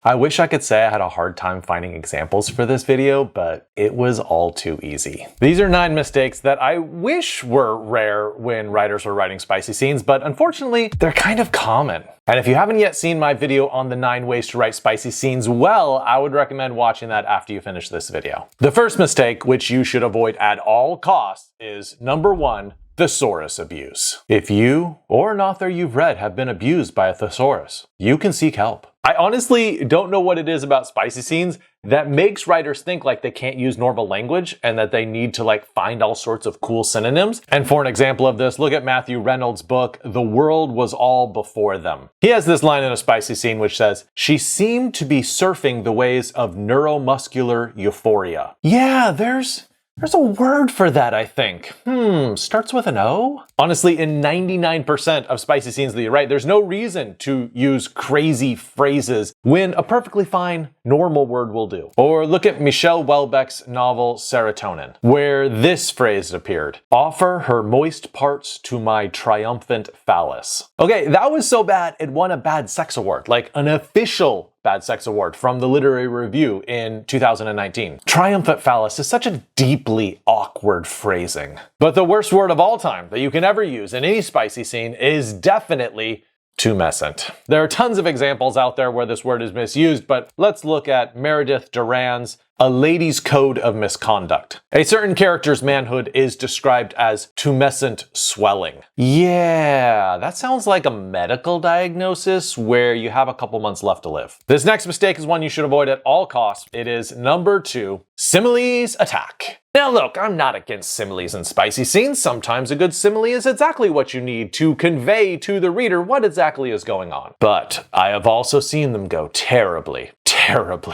I wish I could say I had a hard time finding examples for this video, but it was all too easy. These are 9 mistakes that I wish were rare when writers were writing spicy scenes, but unfortunately, they're kind of common. And if you haven't yet seen my video on the 9 ways to write spicy scenes well, I would recommend watching that after you finish this video. The first mistake, which you should avoid at all costs, is number 1, Thesaurus abuse. If you or an author you've read have been abused by a thesaurus, you can seek help. I honestly don't know what it is about spicy scenes that makes writers think like they can't use normal language and that they need to like find all sorts of cool synonyms. And for an example of this, look at Matthew Reynolds' book, The World Was All Before Them. He has this line in a spicy scene which says, "She seemed to be surfing the waves of neuromuscular euphoria." Yeah, there's a word for that, I think. Starts with an O? Honestly, in 99% of spicy scenes that you write, there's no reason to use crazy phrases when a perfectly fine, normal word will do. Or look at Michelle Houellebecq's novel Serotonin, where this phrase appeared: "Offer her moist parts to my triumphant phallus." Okay, that was so bad it won a Bad Sex Award, like an official Bad Sex Award from the Literary Review in 2019. Triumphant phallus is such a deeply awkward phrasing. But the worst word of all time that you can ever use in any spicy scene is definitely tumescent. There are tons of examples out there where this word is misused, but let's look at Meredith Duran's A Lady's Code of Misconduct. A certain character's manhood is described as tumescent swelling. Yeah, that sounds like a medical diagnosis where you have a couple months left to live. This next mistake is one you should avoid at all costs. It is number 2, similes attack. Now look, I'm not against similes in spicy scenes. Sometimes a good simile is exactly what you need to convey to the reader what exactly is going on. But I have also seen them go terribly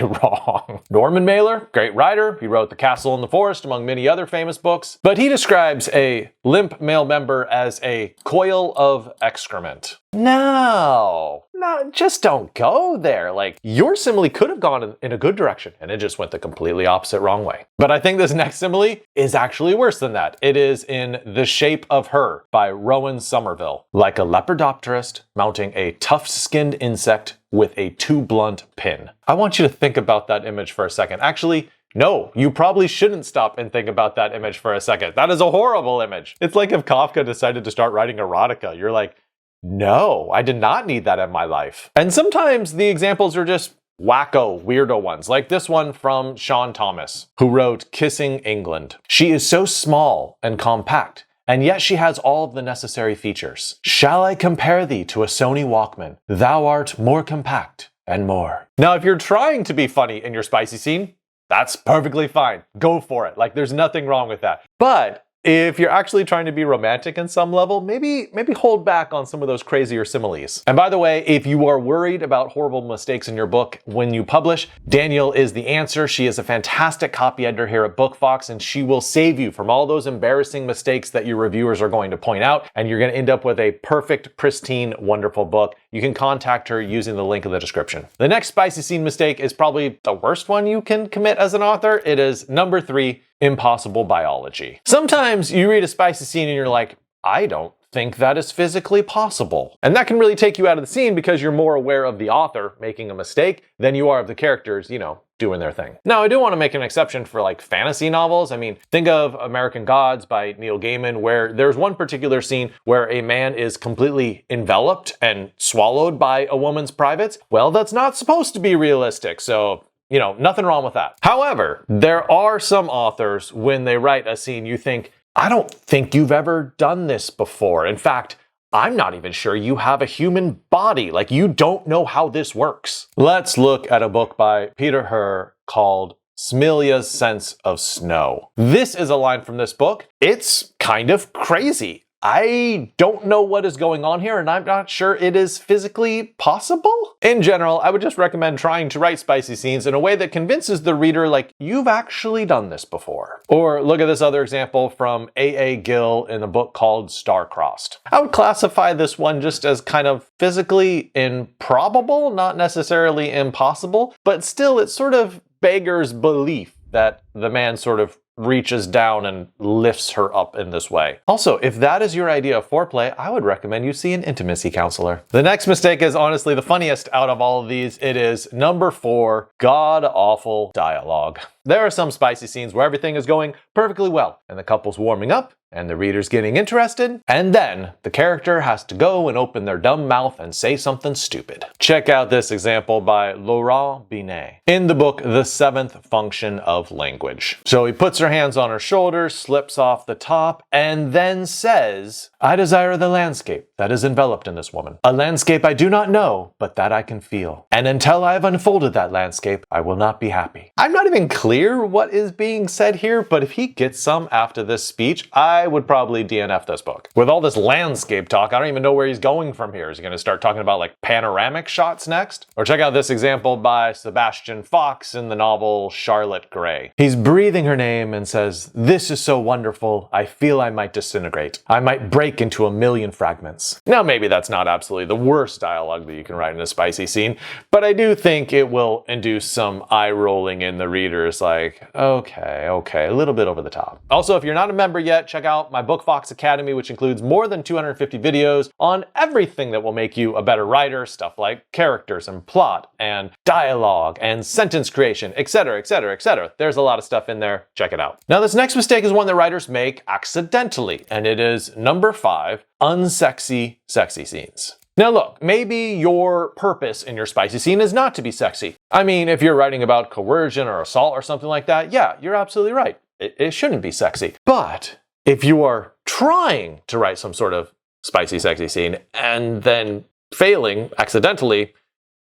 wrong. Norman Mailer, great writer. He wrote The Castle in the Forest, among many other famous books. But he describes a limp male member as a coil of excrement. No, just don't go there. Like, your simile could have gone in a good direction, and it just went the completely opposite wrong way. But I think this next simile is actually worse than that. It is in The Shape of Her by Rowan Somerville. Like a lepidopterist mounting a tough-skinned insect with a too blunt pin. I want you to think about that image for a second. Actually, no, you probably shouldn't stop and think about that image for a second. That is a horrible image. It's like if Kafka decided to start writing erotica. You're like, no, I did not need that in my life. And sometimes the examples are just wacko, weirdo ones, like this one from Sean Thomas, who wrote Kissing England. She is so small and compact, and yet she has all of the necessary features. Shall I compare thee to a Sony Walkman? Thou art more compact and more. Now, if you're trying to be funny in your spicy scene, that's perfectly fine. Go for it. Like, there's nothing wrong with that. But if you're actually trying to be romantic in some level, maybe hold back on some of those crazier similes. And by the way, if you are worried about horrible mistakes in your book when you publish, Danielle is the answer. She is a fantastic copy editor here at BOOKFOX, and she will save you from all those embarrassing mistakes that your reviewers are going to point out, and you're going to end up with a perfect, pristine, wonderful book. You can contact her using the link in the description. The next spicy scene mistake is probably the worst one you can commit as an author. It is number 3, impossible biology. Sometimes you read a spicy scene and you're like, I don't think that is physically possible. And that can really take you out of the scene because you're more aware of the author making a mistake than you are of the characters, doing their thing. Now, I do want to make an exception for like fantasy novels. I mean, think of American Gods by Neil Gaiman, where there's one particular scene where a man is completely enveloped and swallowed by a woman's privates. Well, that's not supposed to be realistic, so nothing wrong with that. However, there are some authors, when they write a scene, you think, I don't think you've ever done this before. In fact, I'm not even sure you have a human body. Like, you don't know how this works. Let's look at a book by Peter Herr called Smilla's Sense of Snow. This is a line from this book. It's kind of crazy. I don't know what is going on here, and I'm not sure it is physically possible. In general, I would just recommend trying to write spicy scenes in a way that convinces the reader like you've actually done this before. Or look at this other example from A.A. Gill in a book called Star-Crossed. I would classify this one just as kind of physically improbable, not necessarily impossible, but still it sort of beggars belief that the man sort of reaches down and lifts her up in this way. Also, if that is your idea of foreplay, I would recommend you see an intimacy counselor. The next mistake is honestly the funniest out of all of these. It is number 4, god-awful dialogue. There are some spicy scenes where everything is going perfectly well, and the couple's warming up, and the reader's getting interested, and then the character has to go and open their dumb mouth and say something stupid. Check out this example by Laurent Binet in the book The Seventh Function of Language. So he puts her hands on her shoulders, slips off the top, and then says, "I desire the landscape that is enveloped in this woman. A landscape I do not know, but that I can feel. And until I have unfolded that landscape, I will not be happy." I'm not even clear what is being said here, but if he gets some after this speech, I would probably DNF this book. With all this landscape talk, I don't even know where he's going from here. Is he going to start talking about like panoramic shots next? Or check out this example by Sebastian Fox in the novel Charlotte Gray. He's breathing her name and says, "This is so wonderful, I feel I might disintegrate. I might break into a million fragments." Now maybe that's not absolutely the worst dialogue that you can write in a spicy scene, but I do think it will induce some eye rolling in the readers like, okay, a little bit over the top. Also, if you're not a member yet, check out my BOOKFOX Academy, which includes more than 250 videos on everything that will make you a better writer, stuff like characters and plot and dialogue and sentence creation, etc., etc., etc. There's a lot of stuff in there. Check it out. Now, this next mistake is one that writers make accidentally, and it is number 5, unsexy sexy scenes. Now look, maybe your purpose in your spicy scene is not to be sexy. I mean, if you're writing about coercion or assault or something like that, yeah, you're absolutely right. It shouldn't be sexy. But if you are trying to write some sort of spicy sexy scene and then failing accidentally,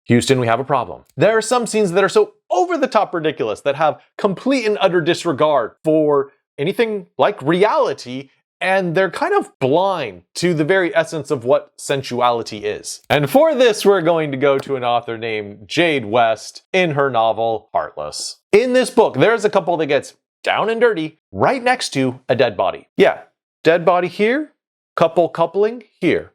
Houston, we have a problem. There are some scenes that are so over the top ridiculous that have complete and utter disregard for anything like reality, and they're kind of blind to the very essence of what sensuality is. And for this, we're going to go to an author named Jade West in her novel, Heartless. In this book, there's a couple that gets down and dirty right next to a dead body. Yeah, dead body here, couple coupling here.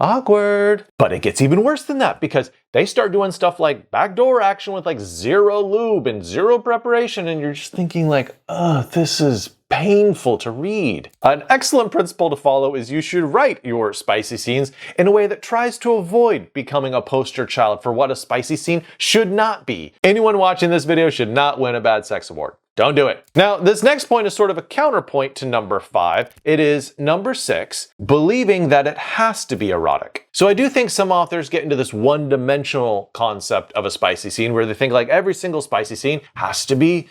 Awkward. But it gets even worse than that because they start doing stuff like backdoor action with like zero lube and zero preparation, and you're just thinking like, ugh, this is painful to read. An excellent principle to follow is you should write your spicy scenes in a way that tries to avoid becoming a poster child for what a spicy scene should not be. Anyone watching this video should not win a bad sex award. Don't do it. Now, this next point is sort of a counterpoint to number 5. It is number 6, believing that it has to be erotic. So I do think some authors get into this one-dimensional concept of a spicy scene where they think like every single spicy scene has to be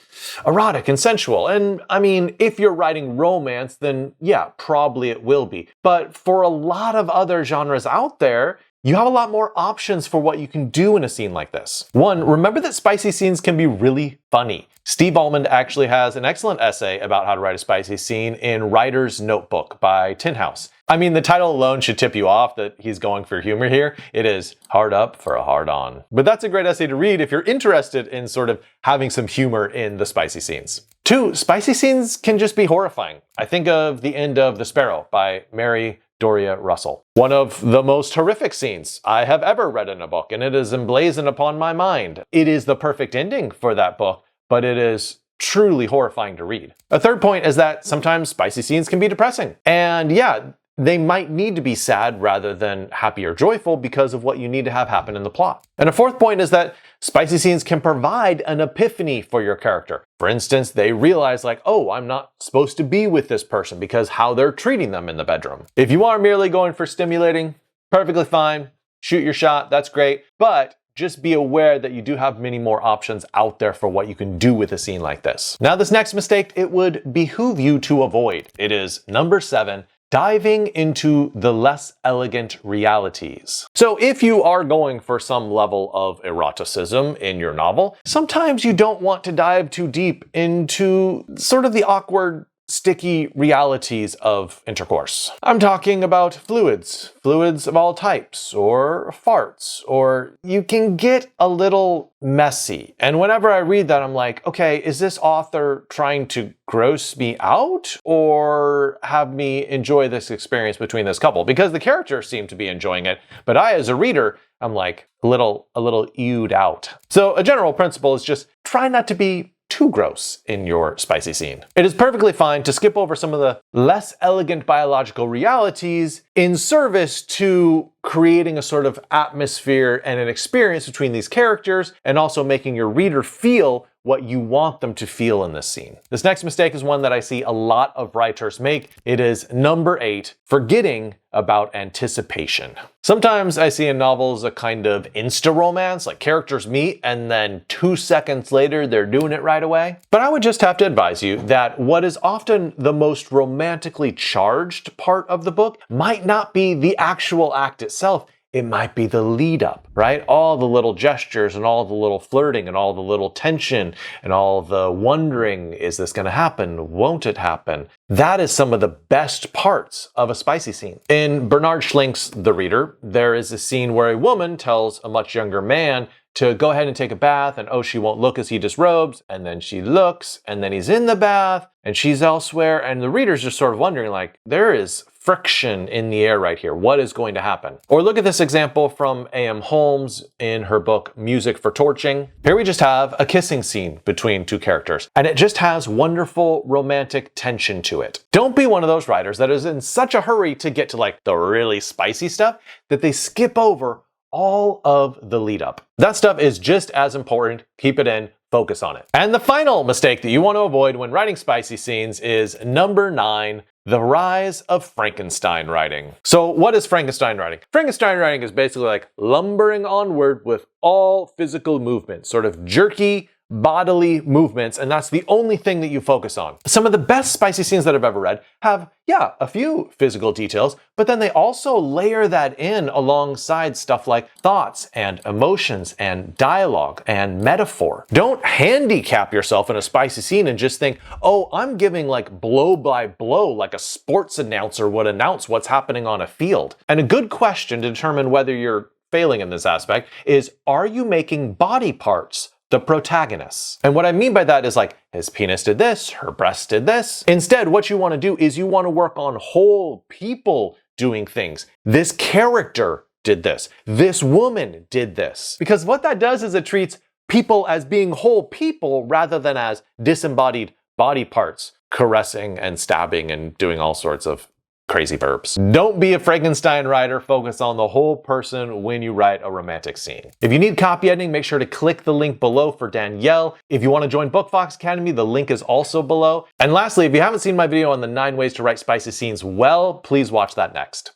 erotic and sensual. And I mean, if you're writing romance, then yeah, probably it will be. But for a lot of other genres out there, you have a lot more options for what you can do in a scene like this. One, remember that spicy scenes can be really funny. Steve Almond actually has an excellent essay about how to write a spicy scene in Writer's Notebook by Tin House. I mean, the title alone should tip you off that he's going for humor here. It is hard up for a hard on. But that's a great essay to read if you're interested in sort of having some humor in the spicy scenes. 2, spicy scenes can just be horrifying. I think of The End of the Sparrow by Mary Doria Russell. One of the most horrific scenes I have ever read in a book, and it is emblazoned upon my mind. It is the perfect ending for that book, but it is truly horrifying to read. A third point is that sometimes spicy scenes can be depressing. And yeah, they might need to be sad rather than happy or joyful because of what you need to have happen in the plot. And a fourth point is that spicy scenes can provide an epiphany for your character. For instance, they realize like, oh, I'm not supposed to be with this person because how they're treating them in the bedroom. If you are merely going for stimulating, perfectly fine, shoot your shot, that's great. But just be aware that you do have many more options out there for what you can do with a scene like this. Now, this next mistake, it would behoove you to avoid. It is number 7, diving into the less elegant realities. So if you are going for some level of eroticism in your novel, sometimes you don't want to dive too deep into sort of the awkward, sticky realities of intercourse. I'm talking about fluids of all types, or farts, or you can get a little messy. And whenever I read that, I'm like, okay, is this author trying to gross me out or have me enjoy this experience between this couple? Because the characters seem to be enjoying it, but I, as a reader, I'm like a little ewed out. So a general principle is just try not to be too gross in your spicy scene. It is perfectly fine to skip over some of the less elegant biological realities in service to creating a sort of atmosphere and an experience between these characters, and also making your reader feel what you want them to feel in this scene. This next mistake is one that I see a lot of writers make. It is number 8, forgetting about anticipation. Sometimes I see in novels a kind of insta-romance, like characters meet and then 2 seconds later they're doing it right away. But I would just have to advise you that what is often the most romantically charged part of the book might not be the actual act itself. It might be the lead up, right? All the little gestures and all the little flirting and all the little tension and all the wondering, is this gonna happen? Won't it happen? That is some of the best parts of a spicy scene. In Bernard Schlink's The Reader, there is a scene where a woman tells a much younger man to go ahead and take a bath, and oh, she won't look as he disrobes, and then she looks, and then he's in the bath, and she's elsewhere, and the reader's just sort of wondering, like, there is friction in the air right here. What is going to happen? Or look at this example from A.M. Holmes in her book Music for Torching. Here we just have a kissing scene between 2 characters, and it just has wonderful romantic tension to it. Don't be one of those writers that is in such a hurry to get to like the really spicy stuff that they skip over all of the lead up. That stuff is just as important. Keep it in, focus on it. And the final mistake that you want to avoid when writing spicy scenes is number 9, the rise of Frankenstein writing. So what is Frankenstein writing? Frankenstein writing is basically like lumbering onward with all physical movement, sort of jerky, bodily movements, and that's the only thing that you focus on. Some of the best spicy scenes that I've ever read have, yeah, a few physical details, but then they also layer that in alongside stuff like thoughts and emotions and dialogue and metaphor. Don't handicap yourself in a spicy scene and just think, oh, I'm giving like blow by blow like a sports announcer would announce what's happening on a field. And a good question to determine whether you're failing in this aspect is, are you making body parts the protagonists? And what I mean by that is like, his penis did this, her breast did this. Instead, what you want to do is you want to work on whole people doing things. This character did this. This woman did this. Because what that does is it treats people as being whole people rather than as disembodied body parts, caressing and stabbing and doing all sorts of crazy verbs. Don't be a Frankenstein writer. Focus on the whole person when you write a romantic scene. If you need copy editing, make sure to click the link below for Danielle. If you want to join BOOKFOX Academy, the link is also below. And lastly, if you haven't seen my video on the 9 ways to write spicy scenes well, please watch that next.